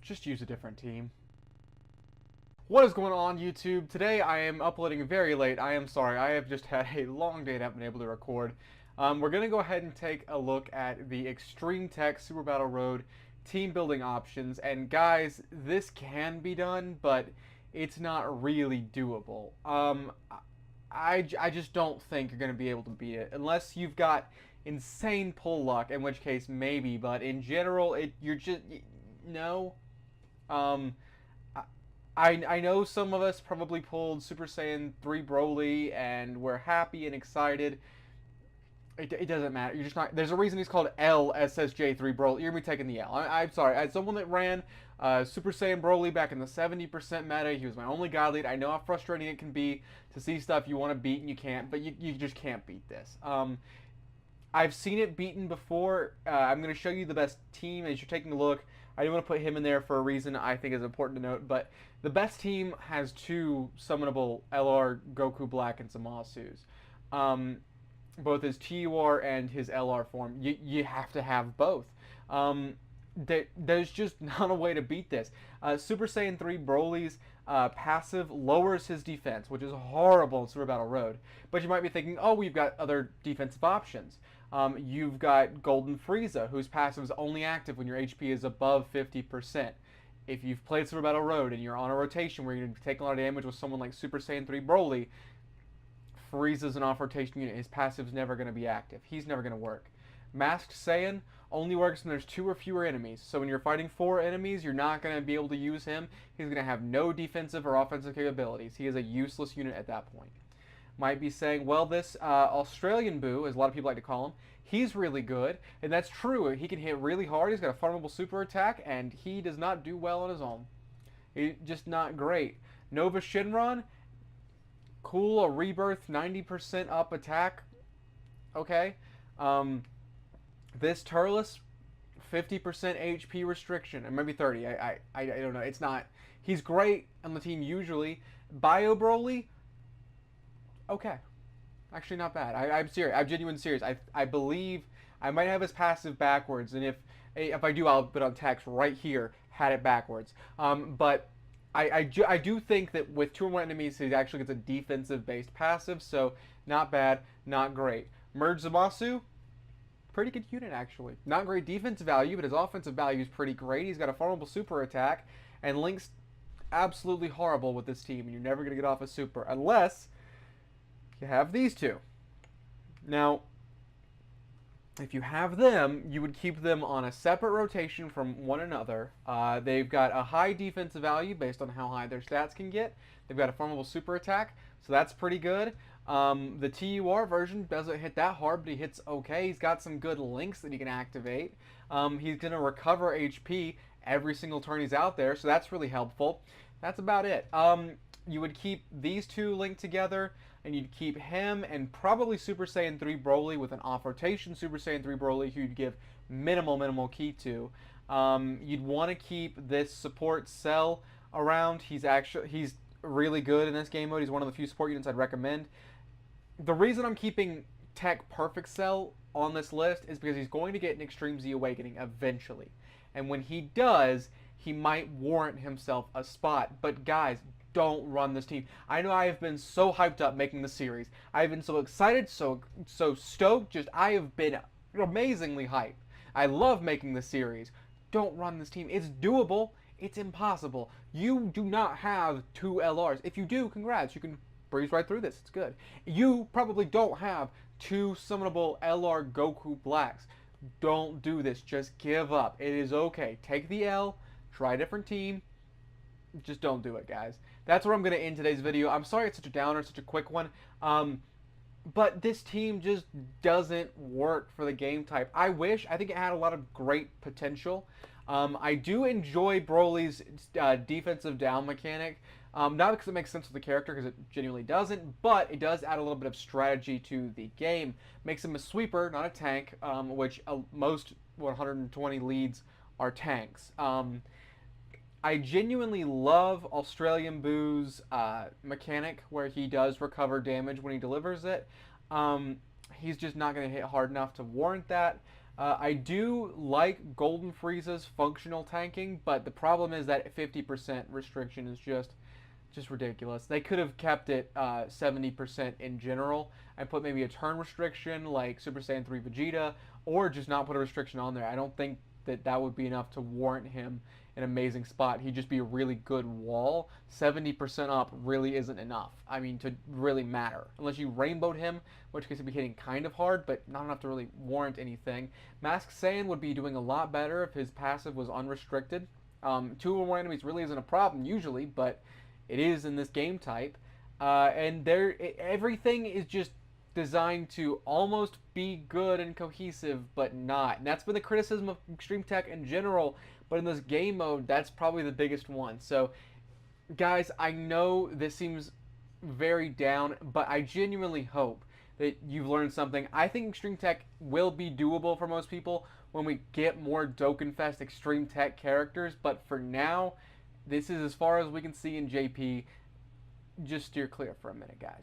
Just use a different team. What is going on, YouTube? Today I am uploading very late. I am sorry. I have just had a long day and haven't been able to record. We're going to go ahead and take a look at the Extreme Teq Super Battle Road team building options. And guys, this can be done, but it's not really doable. I just don't think you're going to be able to beat it unless you've got insane pull luck, in which case maybe. But in general, you're just no. Um, I know some of us probably pulled Super Saiyan 3 Broly and we're happy and excited. It doesn't matter. You're just not. There's a reason he's called LSSJ3 Broly. You're gonna be taking the L. I'm sorry. As someone that ran Super Saiyan Broly back in the 70% meta, he was my only god lead. I know how frustrating it can be to see stuff you want to beat and you can't, but you just can't beat this. I've seen it beaten before. I'm going to show you the best team as you're taking a look. I do want to put him in there for a reason I think is important to note, but the best team has two summonable LR Goku Black and Zamasus. Both his TUR and his LR form. You have to have both. There's just not a way to beat this. Super Saiyan 3 Broly's passive lowers his defense, which is horrible in Super Battle Road. But you might be thinking, oh, we've got other defensive options. You've got Golden Frieza, whose passive is only active when your HP is above 50%. If you've played Super Battle Road and you're on a rotation where you're going to be taking a lot of damage with someone like Super Saiyan 3 Broly, Frieza's an off-rotation unit. His passive's never going to be active. He's never going to work. Masked Saiyan only works when there's 2 or fewer enemies. So when you're fighting 4 enemies, you're not going to be able to use him. He's going to have no defensive or offensive capabilities. He is a useless unit at that point. Might be saying, well, this Australian Boo, as a lot of people like to call him, he's really good. And that's true. He can hit really hard. He's got a farmable super attack, and he does not do well on his own. He's just not great. Nova Shinron, cool, a rebirth, 90% up attack. Okay. This Turles, 50% HP restriction, and maybe 30. I don't know. It's not. He's great on the team usually. Bio Broly, okay. Actually, not bad. I'm serious. I'm genuine serious. I believe I might have his passive backwards, and if I do, I'll put on text right here. Had it backwards. But I do think that with 2 or more enemies, he actually gets a defensive-based passive, so not bad, not great. Merge Zamasu, pretty good unit, actually. Not great defensive value, but his offensive value is pretty great. He's got a farmable super attack, and Link's absolutely horrible with this team, and you're never going to get off a super unless you have these two. Now, if you have them, you would keep them on a separate rotation from one another. They've got a high defensive value based on how high their stats can get. They've got a farmable super attack, so that's pretty good. The TUR version doesn't hit that hard, but he hits okay. He's got some good links that he can activate. He's going to recover HP every single turn he's out there, so that's really helpful. That's about it. You would keep these two linked together, and you'd keep him and probably Super Saiyan 3 Broly with an off-rotation Super Saiyan 3 Broly who you'd give minimal key to. You'd want to keep this support Cell around. He's really good in this game mode. He's one of the few support units I'd recommend. The reason I'm keeping Teq Perfect Cell on this list is because he's going to get an Extreme Z Awakening eventually. And when he does, he might warrant himself a spot. But guys, don't run this team. I know I have been so hyped up making the series. I've been so excited, so stoked. I have been amazingly hyped. I love making the series. Don't run this team. It's doable. It's impossible. You do not have 2 LRs. If you do, congrats. You can breeze right through this. It's good. You probably don't have 2 summonable LR Goku Blacks. Don't do this. Just give up. It is okay. Take the L. Try a different team. Just don't do it, guys. That's where I'm going to end today's video. I'm sorry it's such a downer, such a quick one. But this team just doesn't work for the game type. I think it had a lot of great potential. I do enjoy Broly's defensive down mechanic. Not because it makes sense with the character, because it genuinely doesn't, but it does add a little bit of strategy to the game. Makes him a sweeper, not a tank, which most 120 leads are tanks. I genuinely love Australian Boo's mechanic where he does recover damage when he delivers it. He's just not going to hit hard enough to warrant that. I do like Golden Frieza's functional tanking, but the problem is that 50% restriction is just ridiculous. They could have kept it 70% in general and put maybe a turn restriction like Super Saiyan 3 Vegeta, or just not put a restriction on there. I don't think that would be enough to warrant him an amazing spot. He'd just be a really good wall. 70% up really isn't enough. I mean, to really matter. Unless you rainbowed him, in which case he'd be hitting kind of hard, but not enough to really warrant anything. Masked Saiyan would be doing a lot better if his passive was unrestricted. 2 or more enemies really isn't a problem usually, but it is in this game type. And everything is just designed to almost be good and cohesive, but not. And that's been the criticism of Extreme Teq in general, but in this game mode, that's probably the biggest one. So, guys, I know this seems very down, but I genuinely hope that you've learned something. I think Extreme Teq will be doable for most people when we get more Dokkan Fest Extreme Teq characters, but for now, this is as far as we can see in JP. Just steer clear for a minute, guys.